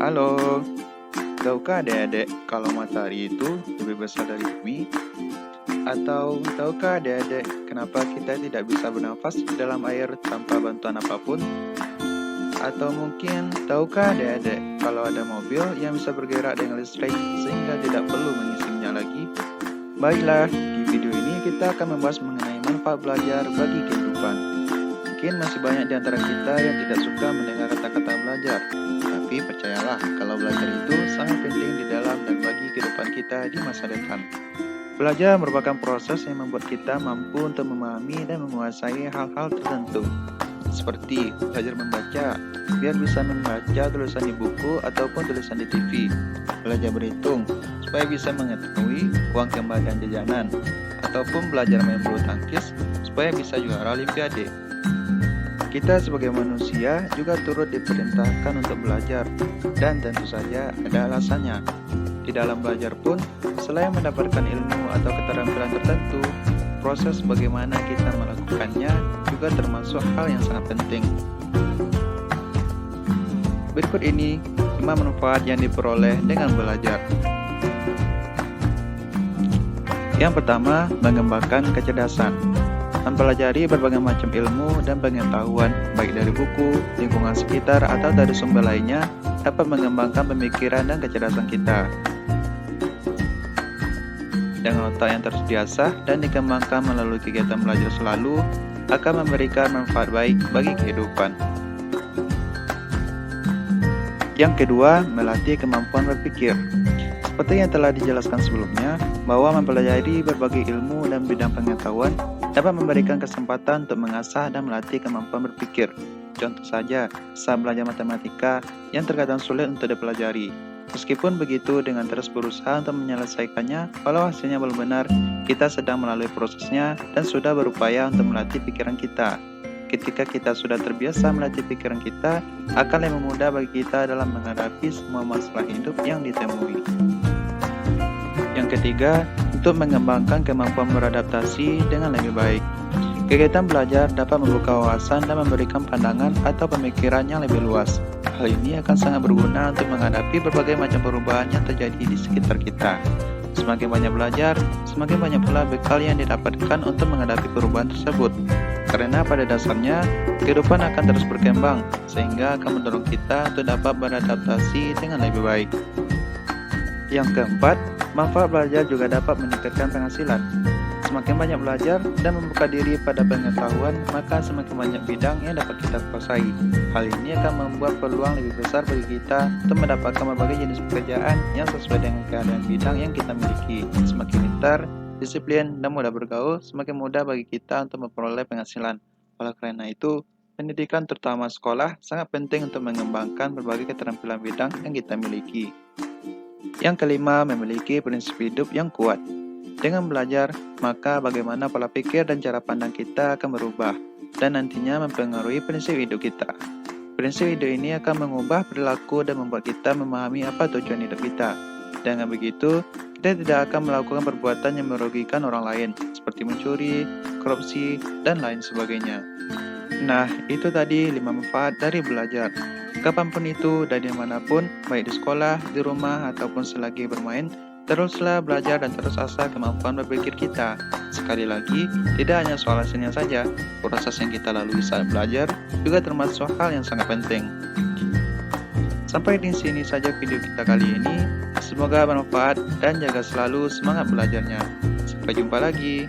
Halo, tahukah adik-adik kalau matahari itu lebih besar dari bumi? Atau tahukah adik-adik kenapa kita tidak bisa bernafas di dalam air tanpa bantuan apapun? Atau mungkin tahukah adik-adik kalau ada mobil yang bisa bergerak dengan listrik sehingga tidak perlu mengisi minyak lagi? Baiklah, di video ini kita akan membahas mengenai manfaat belajar bagi kehidupan. Mungkin masih banyak di antara kita yang tidak suka mendengar kata-kata belajar. Tapi percayalah, kalau belajar itu sangat penting di dalam dan bagi kehidupan kita di masa depan. Belajar merupakan proses yang membuat kita mampu untuk memahami dan menguasai hal-hal tertentu. Seperti belajar membaca, biar bisa membaca tulisan di buku ataupun tulisan di TV. Belajar berhitung, supaya bisa mengetahui uang kembalian jajanan. Ataupun belajar main bulu tangkis, supaya bisa juara olimpiade. Kita sebagai manusia juga turut diperintahkan untuk belajar, dan tentu saja ada alasannya. Di dalam belajar pun, selain mendapatkan ilmu atau keterampilan tertentu, proses bagaimana kita melakukannya juga termasuk hal yang sangat penting. Berikut ini 5 manfaat yang diperoleh dengan belajar. Yang pertama, mengembangkan kecerdasan. Mempelajari berbagai macam ilmu dan pengetahuan, baik dari buku, lingkungan sekitar, atau dari sumber lainnya, dapat mengembangkan pemikiran dan kecerdasan kita. Dengan otak yang terus diasah dan dikembangkan melalui kegiatan belajar selalu, akan memberikan manfaat baik bagi kehidupan. Yang kedua, melatih kemampuan berpikir. Seperti yang telah dijelaskan sebelumnya, bahwa mempelajari berbagai ilmu dan bidang pengetahuan dapat memberikan kesempatan untuk mengasah dan melatih kemampuan berpikir. Contoh saja, saat belajar matematika yang terkadang sulit untuk dipelajari. Meskipun begitu, dengan terus berusaha untuk menyelesaikannya, walau hasilnya belum benar, kita sedang melalui prosesnya dan sudah berupaya untuk melatih pikiran kita. Ketika kita sudah terbiasa melatih pikiran kita, akan lebih mudah bagi kita dalam menghadapi semua masalah hidup yang ditemui. Yang ketiga, untuk mengembangkan kemampuan beradaptasi dengan lebih baik. Kegiatan belajar dapat membuka wawasan dan memberikan pandangan atau pemikiran yang lebih luas. Hal ini akan sangat berguna untuk menghadapi berbagai macam perubahan yang terjadi di sekitar kita. Semakin banyak belajar, semakin banyak pula bekal yang didapatkan untuk menghadapi perubahan tersebut. Karena pada dasarnya, kehidupan akan terus berkembang, sehingga akan mendorong kita untuk dapat beradaptasi dengan lebih baik. Yang keempat, manfaat belajar juga dapat meningkatkan penghasilan. Semakin banyak belajar dan membuka diri pada pengetahuan, maka semakin banyak bidang yang dapat kita kuasai. Hal ini akan membuat peluang lebih besar bagi kita untuk mendapatkan berbagai jenis pekerjaan yang sesuai dengan keadaan bidang yang kita miliki. Semakin pintar, disiplin, dan mudah bergaul, semakin mudah bagi kita untuk memperoleh penghasilan. Oleh karena itu, pendidikan terutama sekolah sangat penting untuk mengembangkan berbagai keterampilan bidang yang kita miliki. Yang kelima, memiliki prinsip hidup yang kuat. Dengan belajar, maka bagaimana pola pikir dan cara pandang kita akan berubah, dan nantinya mempengaruhi prinsip hidup kita. Prinsip hidup ini akan mengubah perilaku dan membuat kita memahami apa tujuan hidup kita. Dengan begitu, kita tidak akan melakukan perbuatan yang merugikan orang lain, seperti mencuri, korupsi, dan lain sebagainya. Nah, itu tadi 5 manfaat dari belajar. Kapanpun itu, dan dimanapun, baik di sekolah, di rumah, ataupun selagi bermain, teruslah belajar dan terus asah kemampuan berpikir kita. Sekali lagi, tidak hanya soal hasilnya saja, proses yang kita lalui saat belajar juga termasuk hal yang sangat penting. Sampai di sini saja video kita kali ini. Semoga bermanfaat dan jaga selalu semangat belajarnya. Sampai jumpa lagi.